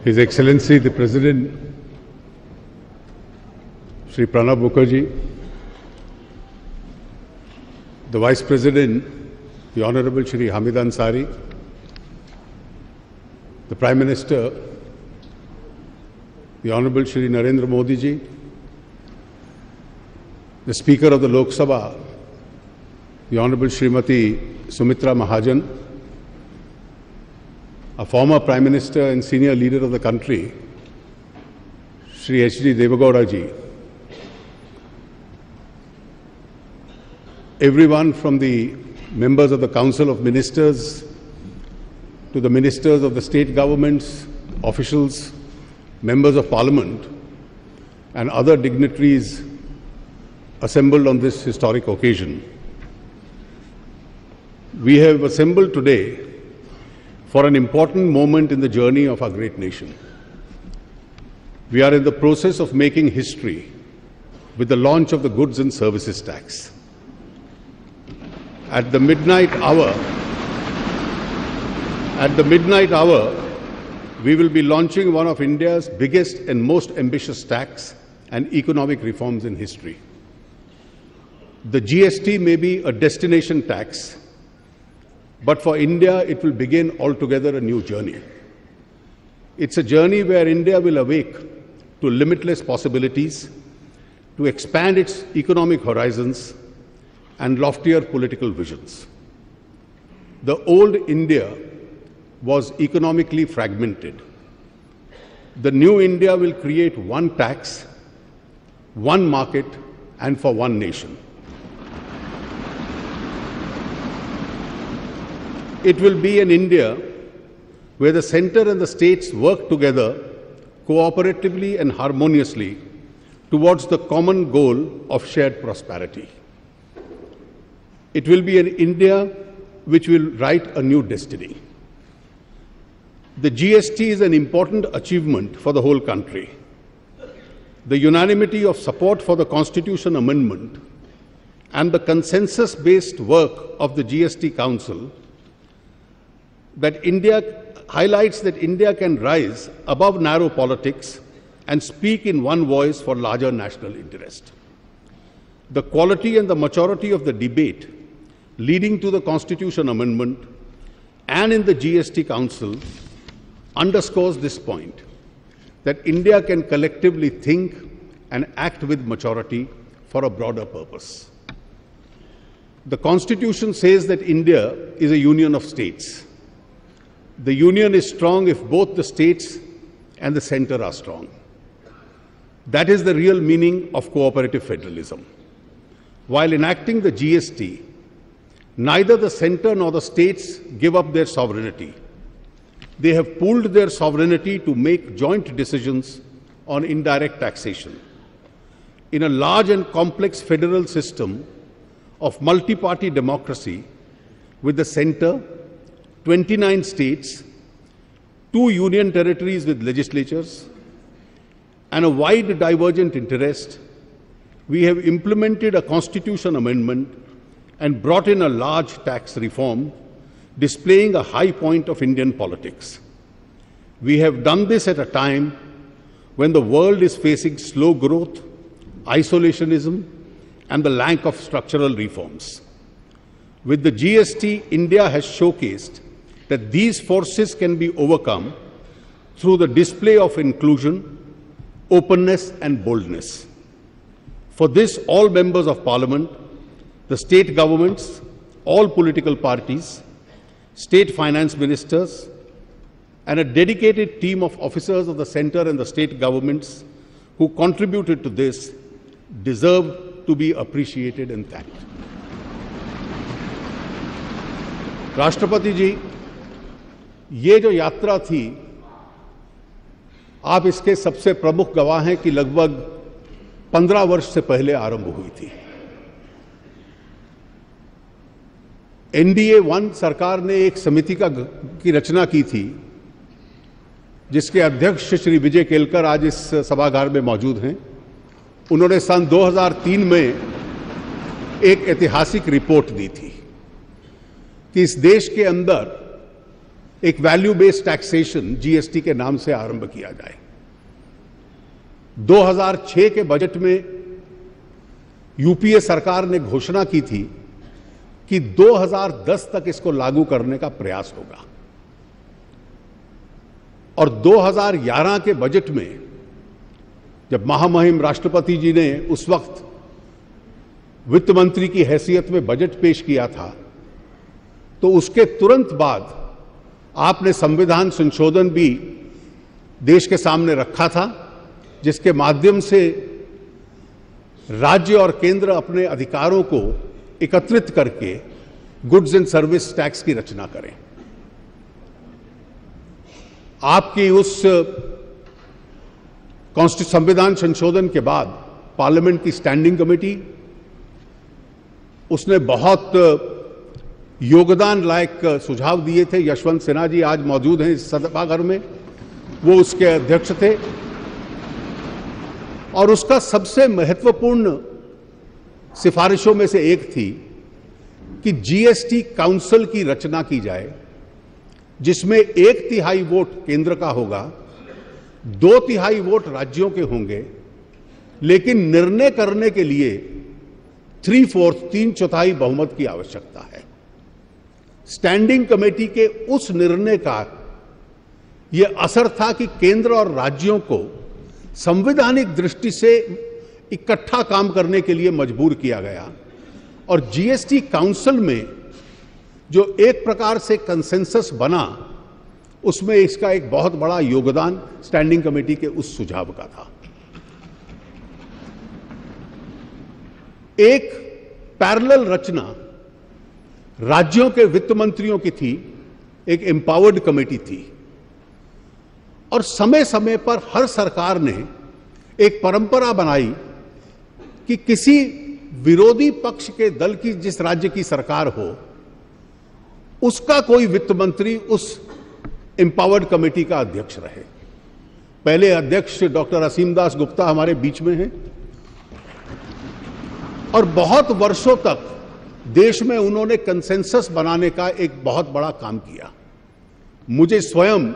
His Excellency the President, Shri Pranab Mukherjee, the Vice President, the Honorable Shri Hamid Ansari, the Prime Minister, the Honorable Shri Narendra Modi ji, the Speaker of the Lok Sabha, the Honorable Srimati Sumitra Mahajan, a former Prime Minister and senior leader of the country, Shri H.D. Devagowda ji, everyone from the members of the Council of Ministers to the ministers of the state governments, officials, members of Parliament, and other dignitaries assembled on this historic occasion. We have assembled today for an important moment in the journey of our great nation. We are in the process of making history with the launch of the Goods and Services Tax. At the midnight hour, we will be launching one of India's biggest and most ambitious tax and economic reforms in history. The GST may be a destination tax, but for India, it will begin altogether a new journey. It's a journey where India will awake to limitless possibilities, to expand its economic horizons and loftier political visions. The old India was economically fragmented. The new India will create one tax, one market, and for one nation. It will be an India where the center and the states work together cooperatively and harmoniously towards the common goal of shared prosperity. It will be an India which will write a new destiny. The GST is an important achievement for the whole country. The unanimity of support for the Constitution Amendment and the consensus-based work of the GST Council highlights that India can rise above narrow politics and speak in one voice for larger national interest. The quality and the maturity of the debate leading to the Constitution Amendment and in the GST Council underscores this point, that India can collectively think and act with maturity for a broader purpose. The Constitution says that India is a union of states. The union is strong if both the states and the center are strong. That is the real meaning of cooperative federalism. While enacting the GST, neither the center nor the states give up their sovereignty. They have pooled their sovereignty to make joint decisions on indirect taxation. In a large and complex federal system of multi-party democracy, with the center, 29 states, 2 union territories with legislatures, and a wide divergent interest, we have implemented a constitution amendment and brought in a large tax reform, displaying a high point of Indian politics. We have done this at a time when the world is facing slow growth, isolationism, and the lack of structural reforms. With the GST, India has showcased that these forces can be overcome through the display of inclusion, openness, and boldness. For this, all members of Parliament, the state governments, all political parties, state finance ministers, and a dedicated team of officers of the center and the state governments who contributed to this deserve to be appreciated and thanked. राष्ट्रपति जी, ये जो यात्रा थी, आप इसके सबसे प्रमुख गवाह हैं कि लगभग 15 वर्ष से पहले आरंभ हुई थी। NDA 1 सरकार ने एक समिति की रचना की थी, जिसके अध्यक्ष श्री विजय केलकर आज इस सभागार में मौजूद हैं। उन्होंने सन 2003 में एक ऐतिहासिक रिपोर्ट दी थी कि इस देश के अंदर एक वैल्यू बेस्ड टैक्सेशन जीएसटी के नाम से आरंभ किया जाए। 2006 के बजट में यूपीए सरकार ने घोषणा की थी कि 2010 तक इसको लागू करने का प्रयास होगा, और 2011 के बजट में जब महामहिम राष्ट्रपति जी ने उस वक्त वित्त मंत्री की हैसियत में बजट पेश किया था, तो उसके तुरंत बाद आपने संविधान संशोधन भी देश के सामने रखा था, जिसके माध्यम से राज्य और केंद्र अपने अधिकारों को एकत्रित करके गुड्स एंड सर्विस टैक्स की रचना करें। आपकी उस संविधान संशोधन के बाद पार्लियामेंट की स्टैंडिंग कमेटी, उसने बहुत योगदान लायक सुझाव दिए थे। यशवंत सिन्हा जी आज मौजूद हैं इस सभागार में, वो उसके अध्यक्ष थे, और उसका सबसे महत्वपूर्ण सिफारिशों में से एक थी कि जीएसटी काउंसिल की रचना की जाए, जिसमें 1/3 वोट केंद्र का होगा, 2/3 वोट राज्यों के होंगे, लेकिन निर्णय करने के लिए 3/4 बहुमत की आवश्यकता है। स्टैंडिंग कमेटी के उस निर्णय का यह असर था कि केंद्र और राज्यों को संवैधानिक दृष्टि से इकट्ठा काम करने के लिए मजबूर किया गया, और जीएसटी काउंसिल में जो एक प्रकार से कंसेंसस बना, उसमें इसका एक बहुत बड़ा योगदान स्टैंडिंग कमेटी के उस सुझाव का था। एक पैरेलल रचना राज्यों के वित्त मंत्रियों की थी, एक एम्पावर्ड कमेटी थी, और समय समय पर हर सरकार ने एक परंपरा बनाई कि किसी विरोधी पक्ष के दल की जिस राज्य की सरकार हो, उसका कोई वित्त मंत्री उस एम्पावर्ड कमेटी का अध्यक्ष रहे। पहले अध्यक्ष डॉक्टर असीम दास गुप्ता हमारे बीच में हैं, और बहुत वर्षों तक देश में उन्होंने कंसेंसस बनाने का एक बहुत बड़ा काम किया। मुझे स्वयं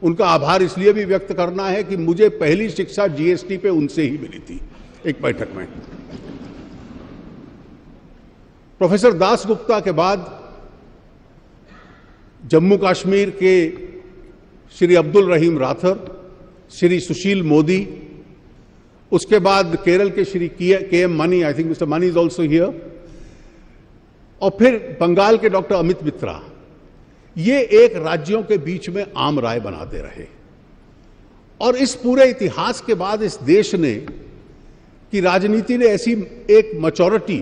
उनका आभार इसलिए भी व्यक्त करना है कि मुझे पहली शिक्षा जीएसटी पे उनसे ही मिली थी, एक बैठक में। प्रोफेसर दास गुप्ता के बाद जम्मू कश्मीर के श्री अब्दुल रहीम राठौर, श्री सुशील मोदी, उसके बाद केरल के Shri K M Mani, I think mister Mani is also here, और फिर बंगाल के डॉक्टर अमित मित्रा। ये एक राज्यों के बीच में आम राय बनाते रहे, और इस पूरे इतिहास के बाद इस देश ने की राजनीति ने ऐसी एक मैच्योरिटी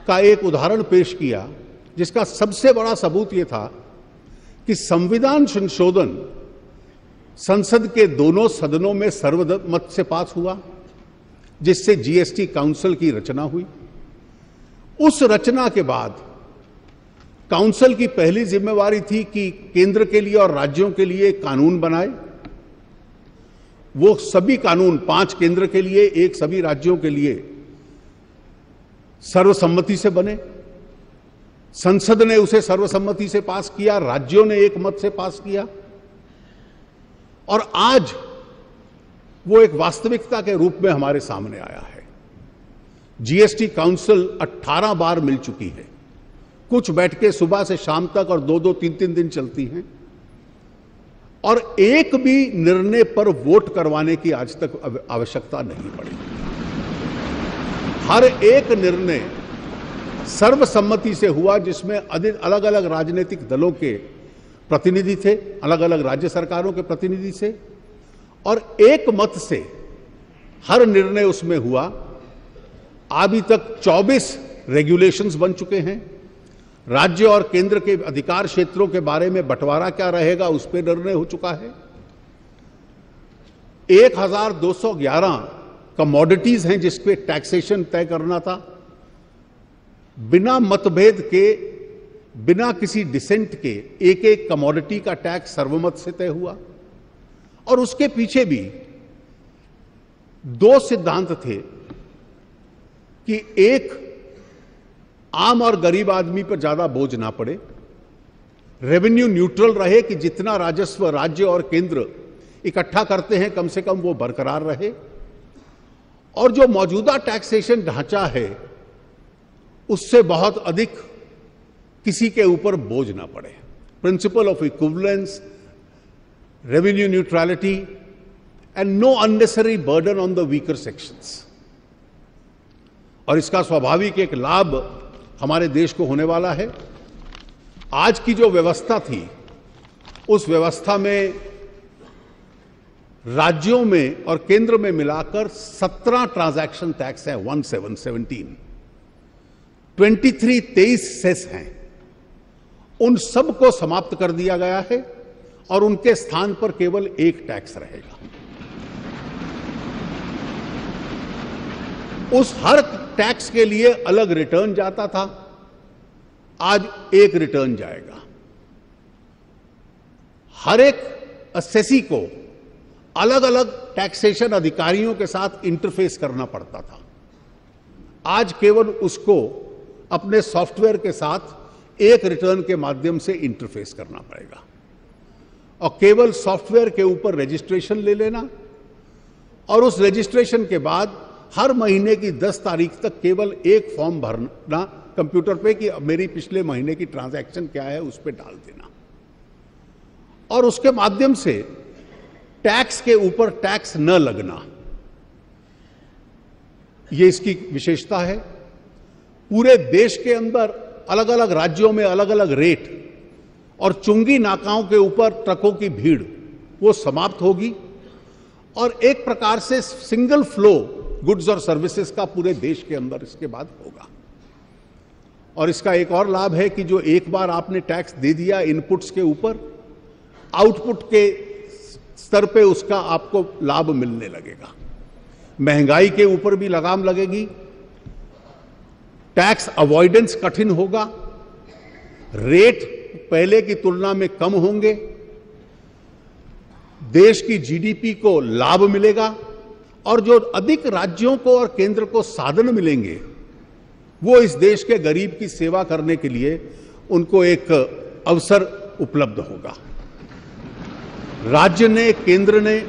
का एक उदाहरण पेश किया, जिसका सबसे बड़ा सबूत यह था कि संविधान संशोधन संसद के दोनों सदनों में सर्वमत से पास हुआ, जिससे जीएसटी काउंसिल की रचना हुई। उस रचना के बाद काउंसिल की पहली जिम्मेवारी थी कि केंद्र के लिए और राज्यों के लिए कानून बनाए। वो सभी कानून 5 केंद्र के लिए, 1 सभी राज्यों के लिए सर्वसम्मति से बने। संसद ने उसे सर्वसम्मति से पास किया, राज्यों ने एक मत से पास किया, और आज वो एक वास्तविकता के रूप में हमारे सामने आया है। जीएसटी काउंसिल 18 बार मिल चुकी है। कुछ बैठकें सुबह से शाम तक और 2-2, 3-3 दिन चलती हैं, और एक भी निर्णय पर वोट करवाने की आज तक आवश्यकता नहीं पड़ी। हर एक निर्णय सर्वसम्मति से हुआ, जिसमें अलग अलग राजनीतिक दलों के प्रतिनिधि थे, अलग अलग राज्य सरकारों के प्रतिनिधि थे, और एक मत से हर निर्णय उसमें हुआ। अभी तक 24 रेगुलेशंस बन चुके हैं। राज्य और केंद्र के अधिकार क्षेत्रों के बारे में बंटवारा क्या रहेगा, उस पर निर्णय हो चुका है। 1211 कमोडिटीज हैं जिस पे टैक्सेशन तय करना था। बिना मतभेद के, बिना किसी डिसेंट के एक कमोडिटी का टैक्स सर्वमत से तय हुआ, और उसके पीछे भी 2 सिद्धांत थे कि एक, आम और गरीब आदमी पर ज्यादा बोझ ना पड़े, रेवेन्यू न्यूट्रल रहे कि जितना राजस्व राज्य और केंद्र इकट्ठा करते हैं कम से कम वो बरकरार रहे, और जो मौजूदा टैक्सेशन ढांचा है उससे बहुत अधिक किसी के ऊपर बोझ ना पड़े। Principle of equivalence, revenue neutrality and know unnecessary burden on the weaker sections. और इसका स्वाभाविक एक लाभ हमारे देश को होने वाला है। आज की जो व्यवस्था थी उस व्यवस्था में राज्यों में और केंद्र में मिलाकर 17 ट्रांजैक्शन टैक्स है, 17 23 सेस हैं। उन सब को समाप्त कर दिया गया है और उनके स्थान पर केवल एक टैक्स रहेगा। उस हर टैक्स के लिए अलग रिटर्न जाता था, आज एक रिटर्न जाएगा। हर एक असेसी को अलग अलग टैक्सेशन अधिकारियों के साथ इंटरफेस करना पड़ता था, आज केवल उसको अपने सॉफ्टवेयर के साथ एक रिटर्न के माध्यम से इंटरफेस करना पड़ेगा और केवल सॉफ्टवेयर के ऊपर रजिस्ट्रेशन ले लेना, और उस रजिस्ट्रेशन के बाद हर महीने की 10 तारीख तक केवल एक फॉर्म भरना कंप्यूटर पे कि मेरी पिछले महीने की ट्रांजैक्शन क्या है उस पे डाल देना, और उसके माध्यम से टैक्स के ऊपर टैक्स न लगना। ये इसकी विशेषता है। पूरे देश के अंदर अलग अलग राज्यों में अलग अलग रेट और चुंगी नाकाओं के ऊपर ट्रकों की भीड़ वो समाप्त होगी, और एक प्रकार से सिंगल फ्लो गुड्स और सर्विसेज का पूरे देश के अंदर इसके बाद होगा। और इसका एक और लाभ है कि जो एक बार आपने टैक्स दे दिया इनपुट्स के ऊपर, आउटपुट के स्तर पे उसका आपको लाभ मिलने लगेगा। महंगाई के ऊपर भी लगाम लगेगी, टैक्स अवॉइडेंस कठिन होगा, रेट पहले की तुलना में कम होंगे, देश की जीडीपी को लाभ मिलेगा, और जो अधिक राज्यों को और केंद्र को साधन मिलेंगे वो इस देश के गरीब की सेवा करने के लिए उनको एक अवसर उपलब्ध होगा। राज्य ने, केंद्र ने,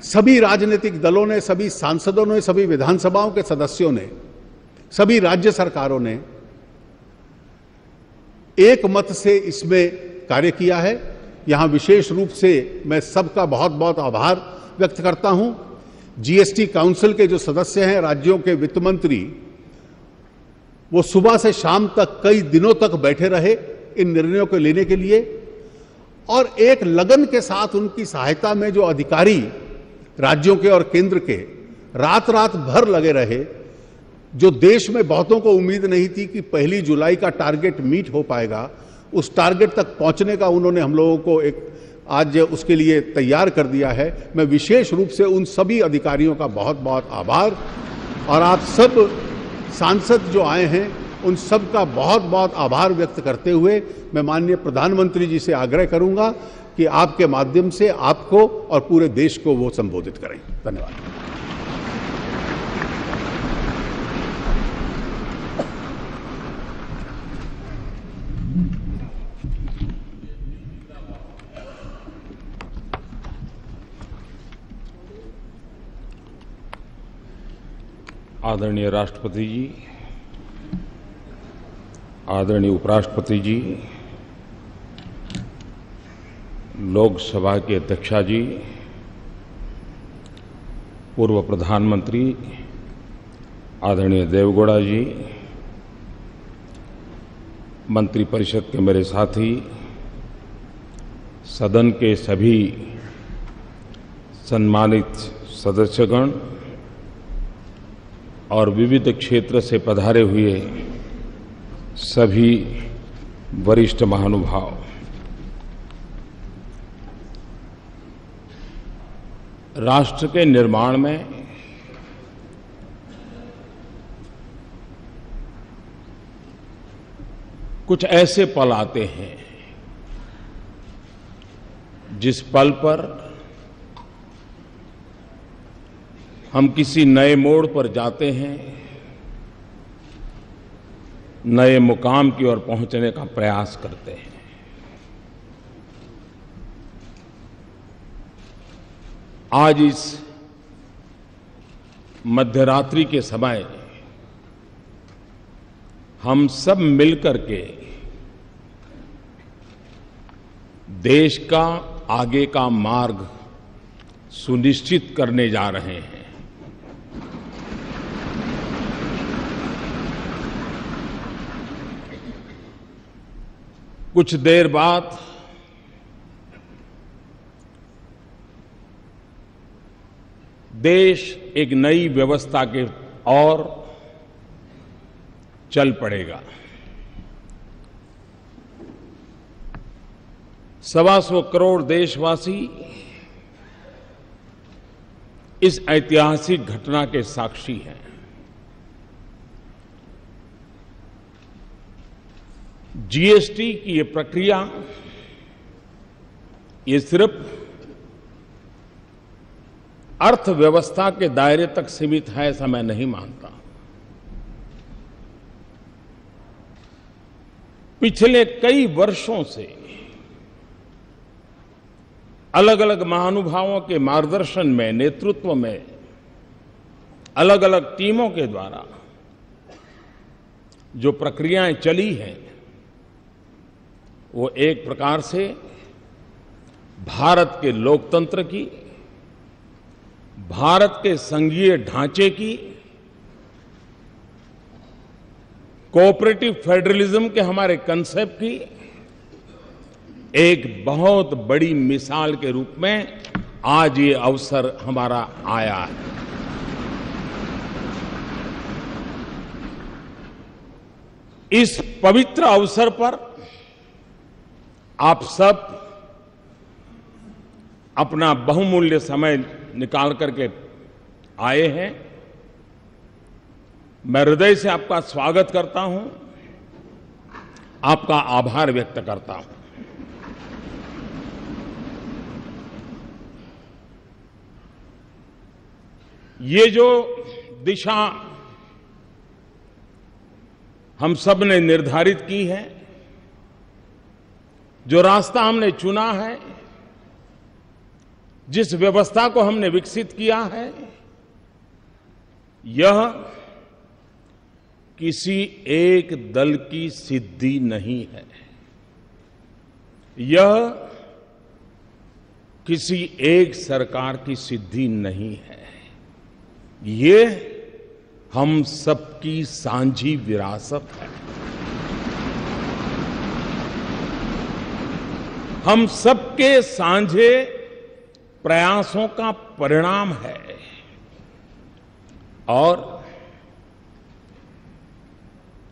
सभी राजनीतिक दलों ने, सभी सांसदों ने, सभी विधानसभाओं के सदस्यों ने, सभी राज्य सरकारों ने एक मत से इसमें कार्य किया है। यहां विशेष रूप से मैं सबका बहुत बहुत आभार व्यक्त करता हूं। जीएसटी काउंसिल के जो सदस्य हैं, राज्यों के वित्त मंत्री, वो सुबह से शाम तक कई दिनों तक बैठे रहे इन निर्णयों को लेने के लिए, और एक लगन के साथ उनकी सहायता में जो अधिकारी राज्यों के और केंद्र के रात रात भर लगे रहे। जो देश में बहुतों को उम्मीद नहीं थी कि 1 जुलाई का टारगेट मीट हो पाएगा, उस टारगेट तक पहुंचने का उन्होंने हम लोगों को एक आज उसके लिए तैयार कर दिया है। मैं विशेष रूप से उन सभी अधिकारियों का बहुत बहुत आभार, और आप सब सांसद जो आए हैं उन सब का बहुत बहुत आभार व्यक्त करते हुए मैं माननीय प्रधानमंत्री जी से आग्रह करूंगा कि आपके माध्यम से आपको और पूरे देश को वो संबोधित करें। धन्यवाद। आदरणीय राष्ट्रपति जी, आदरणीय उपराष्ट्रपति जी, लोकसभा के अध्यक्षा जी, पूर्व प्रधानमंत्री आदरणीय देवेगौड़ा जी, मंत्रिपरिषद के मेरे साथी, सदन के सभी सम्मानित सदस्यगण और विविध क्षेत्र से पधारे हुए सभी वरिष्ठ महानुभाव, राष्ट्र के निर्माण में कुछ ऐसे पल आते हैं जिस पल पर हम किसी नए मोड़ पर जाते हैं नए मुकाम की ओर पहुंचने का प्रयास करते हैं। आज इस मध्यरात्रि के समय हम सब मिलकर के देश का आगे का मार्ग सुनिश्चित करने जा रहे हैं। कुछ देर बाद देश एक नई व्यवस्था के ओर चल पड़ेगा। 125 करोड़ देशवासी इस ऐतिहासिक घटना के साक्षी हैं। जीएसटी की ये प्रक्रिया ये सिर्फ अर्थव्यवस्था के दायरे तक सीमित है ऐसा मैं नहीं मानता। पिछले कई वर्षों से अलग अलग महानुभावों के मार्गदर्शन में, नेतृत्व में, अलग अलग टीमों के द्वारा जो प्रक्रियाएं चली हैं वो एक प्रकार से भारत के लोकतंत्र की, भारत के संघीय ढांचे की, कोऑपरेटिव फेडरलिज्म के हमारे कंसेप्ट की एक बहुत बड़ी मिसाल के रूप में आज ये अवसर हमारा आया है। इस पवित्र अवसर पर आप सब अपना बहुमूल्य समय निकाल करके आए हैं। मैं हृदय से आपका स्वागत करता हूं, आपका आभार व्यक्त करता हूं। ये जो दिशा हम सब ने निर्धारित की है, जो रास्ता हमने चुना है, जिस व्यवस्था को हमने विकसित किया है, यह किसी एक दल की सिद्धि नहीं है। यह किसी एक सरकार की सिद्धि नहीं है। ये हम सबकी सांझी विरासत है। हम सबके सांझे प्रयासों का परिणाम है। और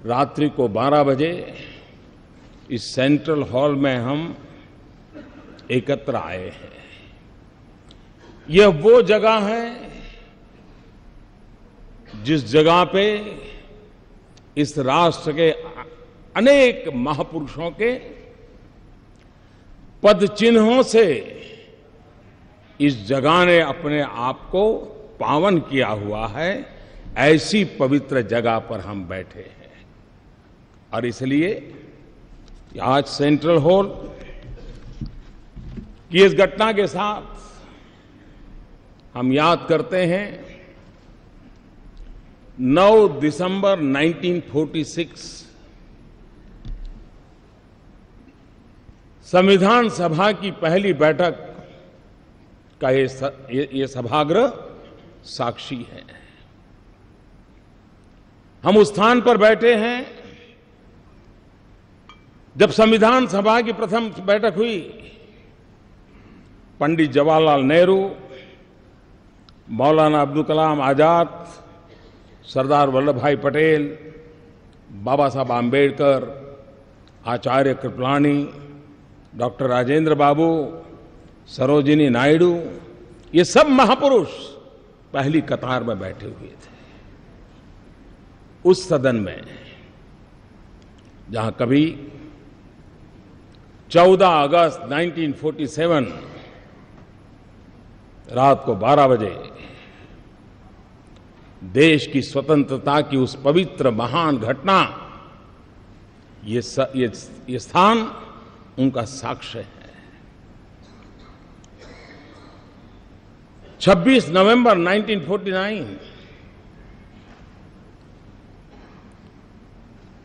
रात्रि को 12 बजे इस सेंट्रल हॉल में हम एकत्र आए हैं। यह वो जगह है जिस जगह पे इस राष्ट्र के अनेक महापुरुषों के पद चिन्हों से इस जगह ने अपने आप को पावन किया हुआ है। ऐसी पवित्र जगह पर हम बैठे हैं और इसलिए आज सेंट्रल हॉल की इस घटना के साथ हम याद करते हैं 9 दिसंबर 1946 संविधान सभा की पहली बैठक का ये सभागृह साक्षी है। हम उस स्थान पर बैठे हैं जब संविधान सभा की प्रथम बैठक हुई। पंडित जवाहरलाल नेहरू, मौलाना अब्दुल कलाम आजाद, सरदार वल्लभ भाई पटेल, बाबा साहब आम्बेडकर, आचार्य कृपलानी, डॉक्टर राजेंद्र बाबू, सरोजिनी नायडू, ये सब महापुरुष पहली कतार में बैठे हुए थे। उस सदन में जहां कभी 14 अगस्त 1947 रात को 12 बजे देश की स्वतंत्रता की उस पवित्र महान घटना ये स्थान उनका साक्ष्य है। 26 नवंबर 1949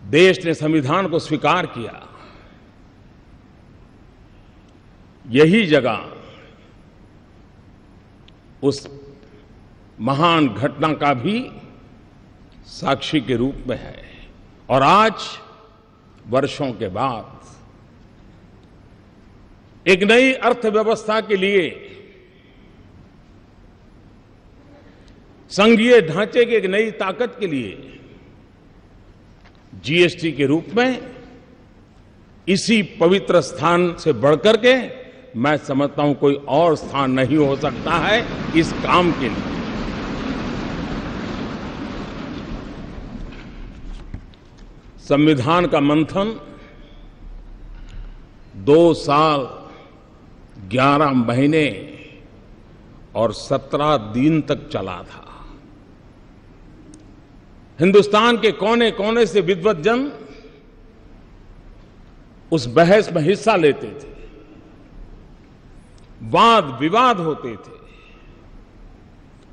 देश ने संविधान को स्वीकार किया। यही जगह उस महान घटना का भी साक्षी के रूप में है। और आज वर्षों के बाद एक नई अर्थव्यवस्था के लिए, संघीय ढांचे की एक नई ताकत के लिए जीएसटी के रूप में इसी पवित्र स्थान से बढ़कर के मैं समझता हूं कोई और स्थान नहीं हो सकता है इस काम के लिए। संविधान का मंथन 2 साल 11 महीने और 17 दिन तक चला था। हिंदुस्तान के कोने कोने से विद्वत जन उस बहस में हिस्सा लेते थे, वाद विवाद होते थे,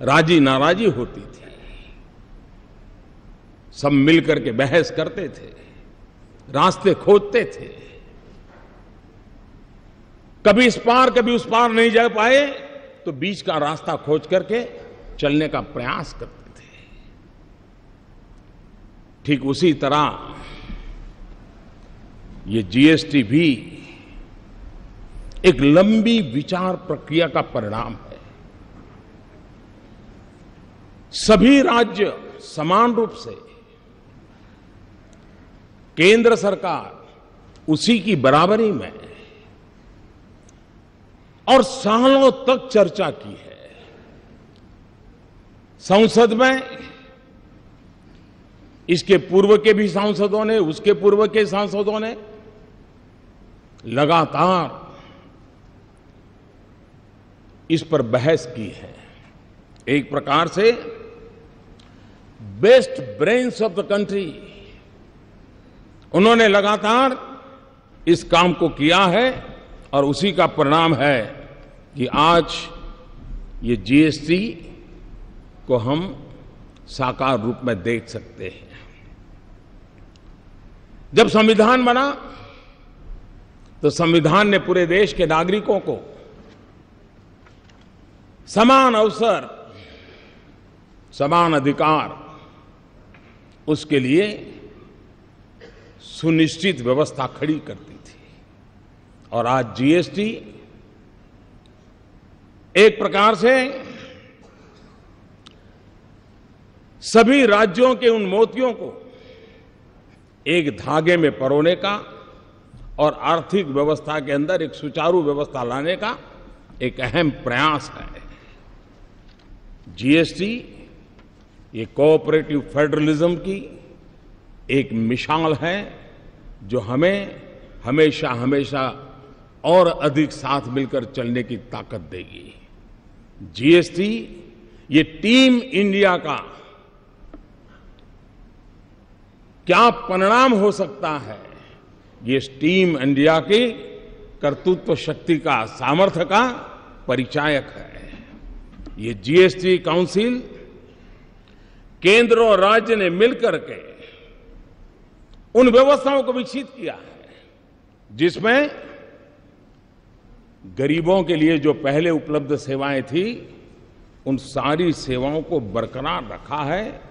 राजी नाराजी होती थी, सब मिलकर के बहस करते थे, रास्ते खोजते थे। कभी इस पार कभी उस पार नहीं जा पाए तो बीच का रास्ता खोज करके चलने का प्रयास करते थे। ठीक उसी तरह ये जीएसटी भी एक लंबी विचार प्रक्रिया का परिणाम है। सभी राज्य समान रूप से, केंद्र सरकार उसी की बराबरी में और सालों तक चर्चा की है। संसद में इसके पूर्व के भी सांसदों ने, उसके पूर्व के सांसदों ने लगातार इस पर बहस की है। एक प्रकार से best brains of the country उन्होंने लगातार इस काम को किया है और उसी का परिणाम है कि आज ये जीएसटी को हम साकार रूप में देख सकते हैं। जब संविधान बना तो संविधान ने पूरे देश के नागरिकों को समान अवसर, समान अधिकार, उसके लिए सुनिश्चित व्यवस्था खड़ी करती थी। और आज जीएसटी एक प्रकार से सभी राज्यों के उन मोतियों को एक धागे में परोने का और आर्थिक व्यवस्था के अंदर एक सुचारू व्यवस्था लाने का एक अहम प्रयास है। जीएसटी ये कोऑपरेटिव फेडरलिज्म की एक मिसाल है जो हमें हमेशा हमेशा और अधिक साथ मिलकर चलने की ताकत देगी। जीएसटी ये टीम इंडिया का क्या परिणाम हो सकता है, ये टीम इंडिया की कर्तृत्व शक्ति का, सामर्थ्य का परिचायक है। ये जीएसटी काउंसिल केंद्र और राज्य ने मिलकर के उन व्यवस्थाओं को विकसित किया है जिसमें गरीबों के लिए जो पहले उपलब्ध सेवाएं थी उन सारी सेवाओं को बरकरार रखा है।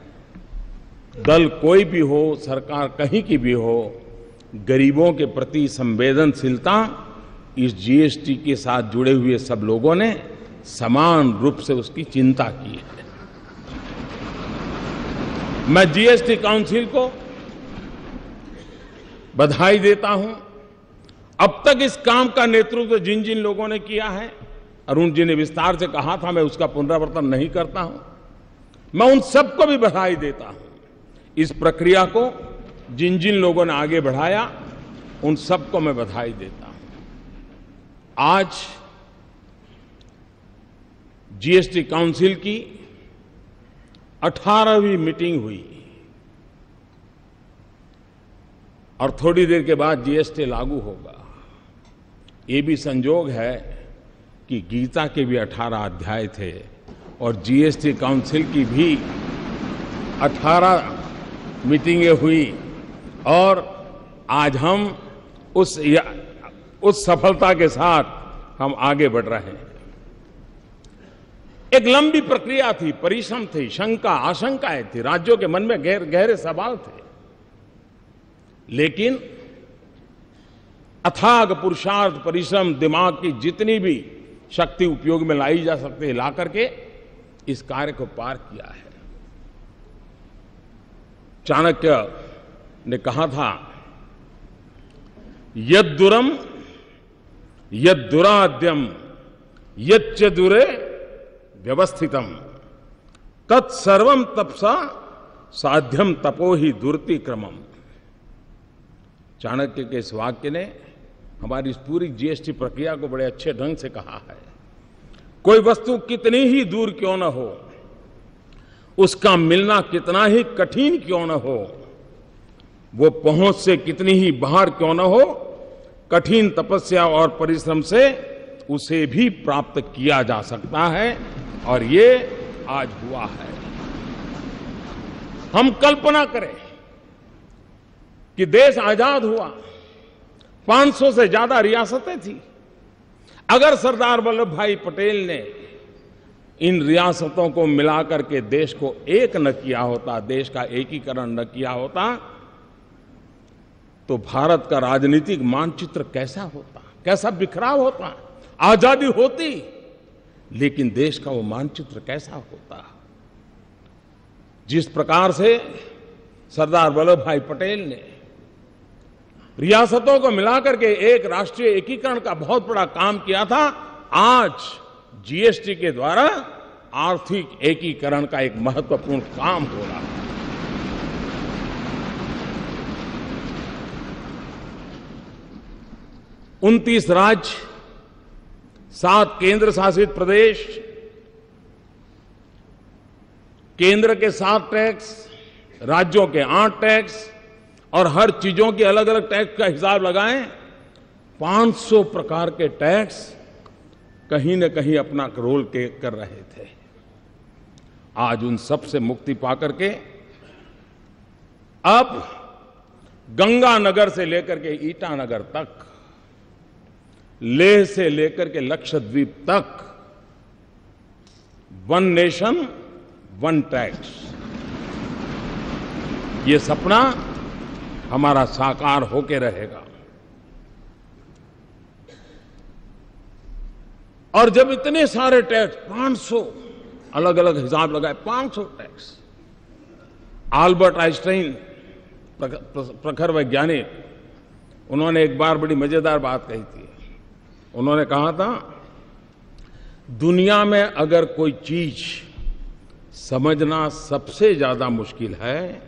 दल कोई भी हो, सरकार कहीं की भी हो, गरीबों के प्रति संवेदनशीलता इस जीएसटी के साथ जुड़े हुए सब लोगों ने समान रूप से उसकी चिंता की है। मैं जीएसटी काउंसिल को बधाई देता हूं। अब तक इस काम का नेतृत्व जिन जिन लोगों ने किया है, अरुण जी ने विस्तार से कहा था, मैं उसका पुनरावर्तन नहीं करता हूं। मैं उन सबको भी बधाई देता हूं। इस प्रक्रिया को जिन जिन लोगों ने आगे बढ़ाया उन सबको मैं बधाई देता हूं। आज जीएसटी काउंसिल की 18वीं मीटिंग हुई। और थोड़ी देर के बाद जीएसटी लागू होगा। ये भी संजोग है कि गीता के भी 18 अध्याय थे और जीएसटी काउंसिल की भी 18 मीटिंगें हुई और आज हम उस सफलता के साथ हम आगे बढ़ रहे हैं। एक लंबी प्रक्रिया थी, परिश्रम थी, शंका आशंकाएं थी, राज्यों के मन में गहरे सवाल थे, लेकिन अथाग पुरुषार्थ, परिश्रम, दिमाग की जितनी भी शक्ति उपयोग में लाई जा सकती है, ला करके इस कार्य को पार किया है। चाणक्य ने कहा था, यद्दुरम यद्दुराद्यम यच्च दुरे व्यवस्थितम तत्सर्वम तपसा साध्यम तपो ही दुर्ति क्रमम। चाणक्य के इस वाक्य ने हमारी इस पूरी जीएसटी प्रक्रिया को बड़े अच्छे ढंग से कहा है। कोई वस्तु कितनी ही दूर क्यों न हो, उसका मिलना कितना ही कठिन क्यों न हो, वो पहुंच से कितनी ही बाहर क्यों न हो, कठिन तपस्या और परिश्रम से उसे भी प्राप्त किया जा सकता है और ये आज हुआ है। हम कल्पना करें कि देश आजाद हुआ, 500 से ज्यादा रियासतें थी। अगर सरदार वल्लभ भाई पटेल ने इन रियासतों को मिलाकर के देश को एक न किया होता, देश का एकीकरण न किया होता, तो भारत का राजनीतिक मानचित्र कैसा होता, कैसा बिखराव होता। आजादी होती, लेकिन देश का वो मानचित्र कैसा होता। जिस प्रकार से सरदार वल्लभ भाई पटेल ने रियासतों को मिलाकर के एक राष्ट्रीय एकीकरण का बहुत बड़ा काम किया था, आज जीएसटी के द्वारा आर्थिक एकीकरण का एक महत्वपूर्ण काम हो रहा है। 29 राज्य, 7 केंद्र शासित प्रदेश, केंद्र के 7 टैक्स, राज्यों के 8 टैक्स और हर चीजों के अलग अलग टैक्स का हिसाब लगाएं, 500 प्रकार के टैक्स कहीं न कहीं अपना रोल कर रहे थे। आज उन सब से मुक्ति पाकर के अब गंगानगर से लेकर के ईटानगर तक, लेह से लेकर के लक्षद्वीप तक, वन नेशन वन टैक्स, ये सपना हमारा साकार होके रहेगा। और जब इतने सारे टैक्स, 500 अलग अलग हिसाब लगाए, 500 टैक्स। आल्बर्ट आइंस्टाइन प्रखर वैज्ञानिक, उन्होंने एक बार बड़ी मजेदार बात कही थी। उन्होंने कहा था, दुनिया में अगर कोई चीज समझना सबसे ज्यादा मुश्किल है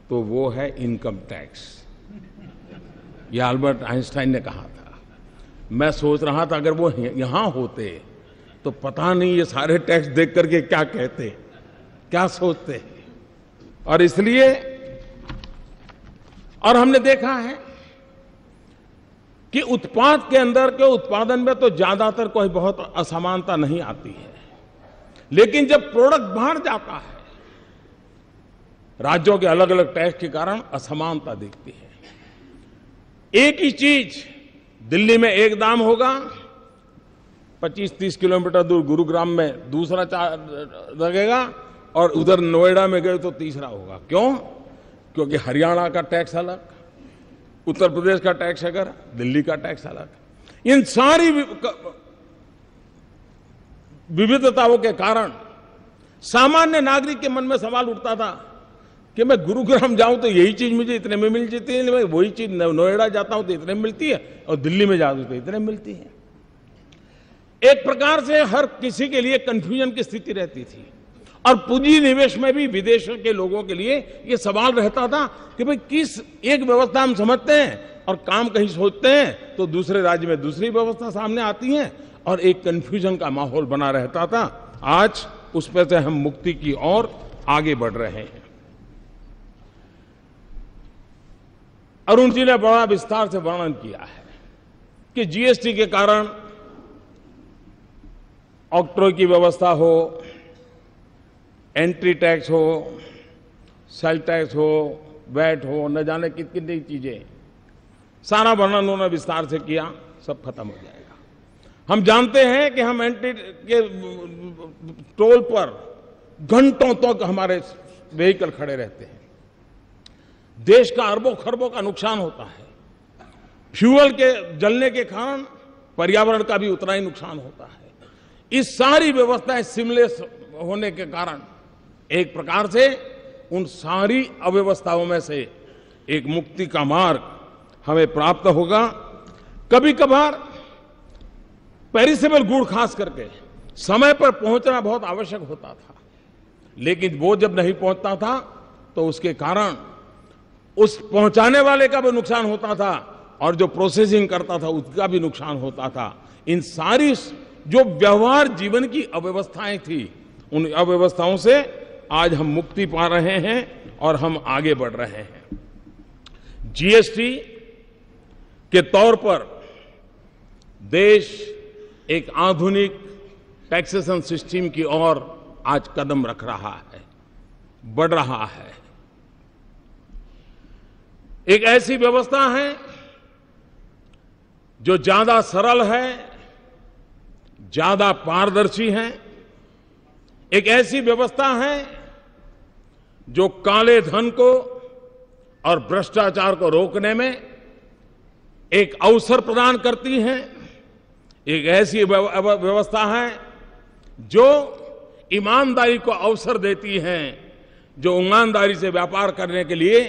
तो वो है इनकम टैक्स। ये आल्बर्ट आइंस्टाइन ने कहा था। मैं सोच रहा था अगर वो यहां होते तो पता नहीं ये सारे टैक्स देख करके क्या कहते, क्या सोचते। और इसलिए, और हमने देखा है कि उत्पाद के अंदर के उत्पादन में तो ज्यादातर कोई बहुत असमानता नहीं आती है, लेकिन जब प्रोडक्ट बाहर जाता है, राज्यों के अलग अलग टैक्स के कारण असमानता दिखती है। एक ही चीज दिल्ली में एक दाम होगा, 25-30 किलोमीटर दूर गुरुग्राम में दूसरा लगेगा, और उधर नोएडा में गए तो तीसरा होगा। क्यों? क्योंकि हरियाणा का टैक्स अलग, उत्तर प्रदेश का टैक्स अगर, दिल्ली का टैक्स अलग। इन सारी विविधताओं के कारण सामान्य नागरिक के मन में सवाल उठता था कि मैं गुरुग्राम जाऊं तो यही चीज मुझे इतने में मिल जाती है, मैं वही चीज नोएडा जाता हूं तो इतने में मिलती है, और दिल्ली में जाता हूं तो इतने में मिलती है। एक प्रकार से हर किसी के लिए कंफ्यूजन की स्थिति रहती थी। और पूंजी निवेश में भी विदेशों के लोगों के लिए यह सवाल रहता था कि भाई किस एक व्यवस्था हम समझते हैं और काम कहीं सोचते हैं तो दूसरे राज्य में दूसरी व्यवस्था सामने आती है, और एक कंफ्यूजन का माहौल बना रहता था। आज उस पर से हम मुक्ति की ओर आगे बढ़ रहे हैं। अरुण जी ने बड़ा विस्तार से वर्णन किया है कि जीएसटी के कारण ऑक्ट्रॉय की व्यवस्था हो, एंट्री टैक्स हो, सेल टैक्स हो, वैट हो, न जाने कितनी कितनी चीजें, सारा वर्णन उन्होंने विस्तार से किया, सब खत्म हो जाएगा। हम जानते हैं कि हम एंट्री के टोल पर घंटों तक हमारे व्हीकल खड़े रहते हैं, देश का अरबों खरबों का नुकसान होता है। फ्यूल के जलने के कारण पर्यावरण का भी उतना ही नुकसान होता है। इस सारी व्यवस्थाएं सिमलेस होने के कारण एक प्रकार से उन सारी अव्यवस्थाओं में से एक मुक्ति का मार्ग हमें प्राप्त होगा। कभी कभार पेरिसेबल गुड खास करके समय पर पहुंचना बहुत आवश्यक होता था, लेकिन वो जब नहीं पहुंचता था तो उसके कारण उस पहुंचाने वाले का भी नुकसान होता था और जो प्रोसेसिंग करता था उसका भी नुकसान होता था। इन सारी जो व्यवहार जीवन की अव्यवस्थाएं थी, उन अव्यवस्थाओं से आज हम मुक्ति पा रहे हैं और हम आगे बढ़ रहे हैं। जीएसटी के तौर पर देश एक आधुनिक टैक्सेशन सिस्टम की ओर आज कदम रख रहा है, बढ़ रहा है। एक ऐसी व्यवस्था है जो ज्यादा सरल है, ज्यादा पारदर्शी है। एक ऐसी व्यवस्था है जो काले धन को और भ्रष्टाचार को रोकने में एक अवसर प्रदान करती है। एक ऐसी व्यवस्था है जो ईमानदारी को अवसर देती है, जो ईमानदारी से व्यापार करने के लिए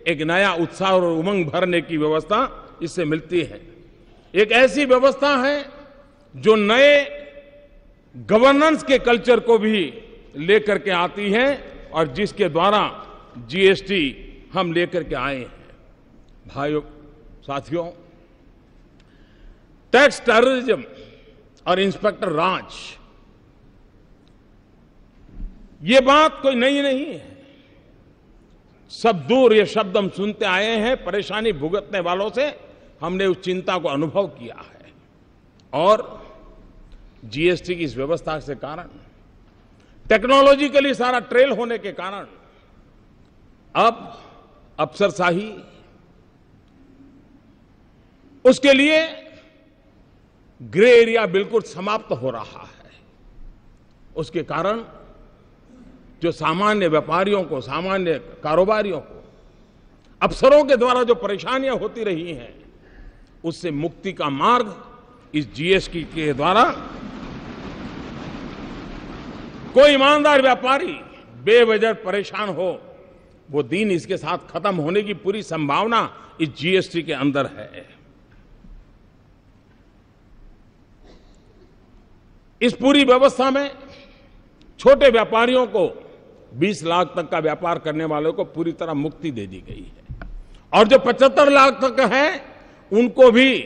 एक नया उत्साह और उमंग भरने की व्यवस्था इससे मिलती है। एक ऐसी व्यवस्था है जो नए गवर्नेंस के कल्चर को भी लेकर के आती है और जिसके द्वारा जीएसटी हम लेकर के आए हैं। भाइयों साथियों, टैक्स टेररिज्म और इंस्पेक्टर राज, ये बात कोई नई नहीं है। सब दूर ये शब्द हम सुनते आए हैं। परेशानी भुगतने वालों से हमने उस चिंता को अनुभव किया है और जीएसटी की इस व्यवस्था के कारण, टेक्नोलॉजिकली सारा ट्रेल होने के कारण अब अफसरशाही, उसके लिए ग्रे एरिया बिल्कुल समाप्त हो रहा है। उसके कारण जो सामान्य व्यापारियों को, सामान्य कारोबारियों को, अफसरों के द्वारा जो परेशानियां होती रही हैं, उससे मुक्ति का मार्ग इस जीएसटी के द्वारा कोई ईमानदार व्यापारी बेवजह परेशान हो, वो दिन इसके साथ खत्म होने की पूरी संभावना इस जीएसटी के अंदर है। इस पूरी व्यवस्था में छोटे व्यापारियों को 20 लाख तक का व्यापार करने वालों को पूरी तरह मुक्ति दे दी गई है और जो 75 लाख तक है उनको भी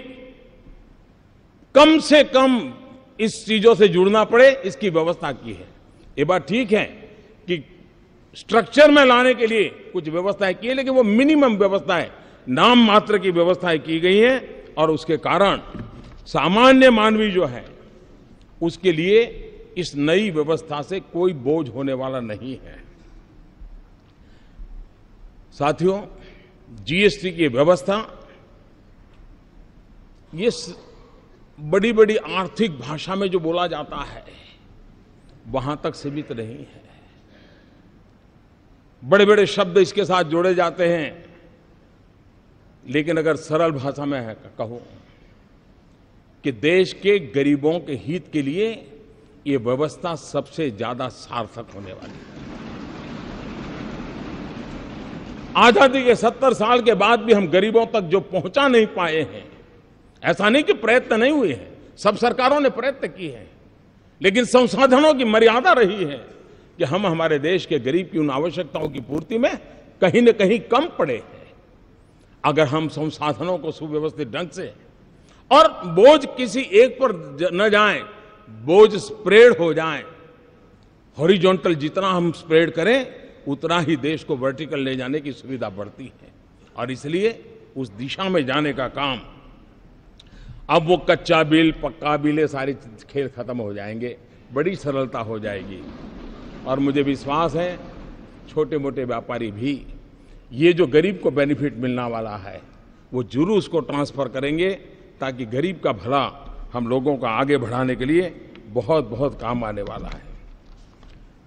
कम से कम इस चीजों से जुड़ना पड़े, इसकी व्यवस्था की है। ये बात ठीक है कि स्ट्रक्चर में लाने के लिए कुछ व्यवस्थाएं की है, लेकिन वो मिनिमम व्यवस्थाएं, नाम मात्र की व्यवस्थाएं की गई हैं और उसके कारण सामान्य मानवी जो है उसके लिए इस नई व्यवस्था से कोई बोझ होने वाला नहीं है। साथियों, जीएसटी की व्यवस्था ये बड़ी बड़ी आर्थिक भाषा में जो बोला जाता है वहां तक सीमित नहीं है। बड़े बड़े शब्द इसके साथ जोड़े जाते हैं, लेकिन अगर सरल भाषा में कहूं कि देश के गरीबों के हित के लिए ये व्यवस्था सबसे ज्यादा सार्थक होने वाली है। आजादी के 70 साल के बाद भी हम गरीबों तक जो पहुंचा नहीं पाए हैं, ऐसा नहीं कि प्रयत्न नहीं हुए हैं, सब सरकारों ने प्रयत्न किए हैं, लेकिन संसाधनों की मर्यादा रही है कि हम हमारे देश के गरीब की उन आवश्यकताओं की पूर्ति में कहीं न कहीं कम पड़े हैं। अगर हम संसाधनों को सुव्यवस्थित ढंग से, और बोझ किसी एक पर न जाए, बोझ स्प्रेड हो जाए, हॉरिजॉन्टल जितना हम स्प्रेड करें उतना ही देश को वर्टिकल ले जाने की सुविधा बढ़ती है। और इसलिए उस दिशा में जाने का काम, अब वो कच्चा बिल, पक्का बिल, ये सारे खेल खत्म हो जाएंगे, बड़ी सरलता हो जाएगी। और मुझे विश्वास है छोटे मोटे व्यापारी भी ये जो गरीब को बेनिफिट मिलने वाला है वो जरूर उसको ट्रांसफर करेंगे, ताकि गरीब का भला हम लोगों का आगे बढ़ाने के लिए बहुत बहुत काम आने वाला है।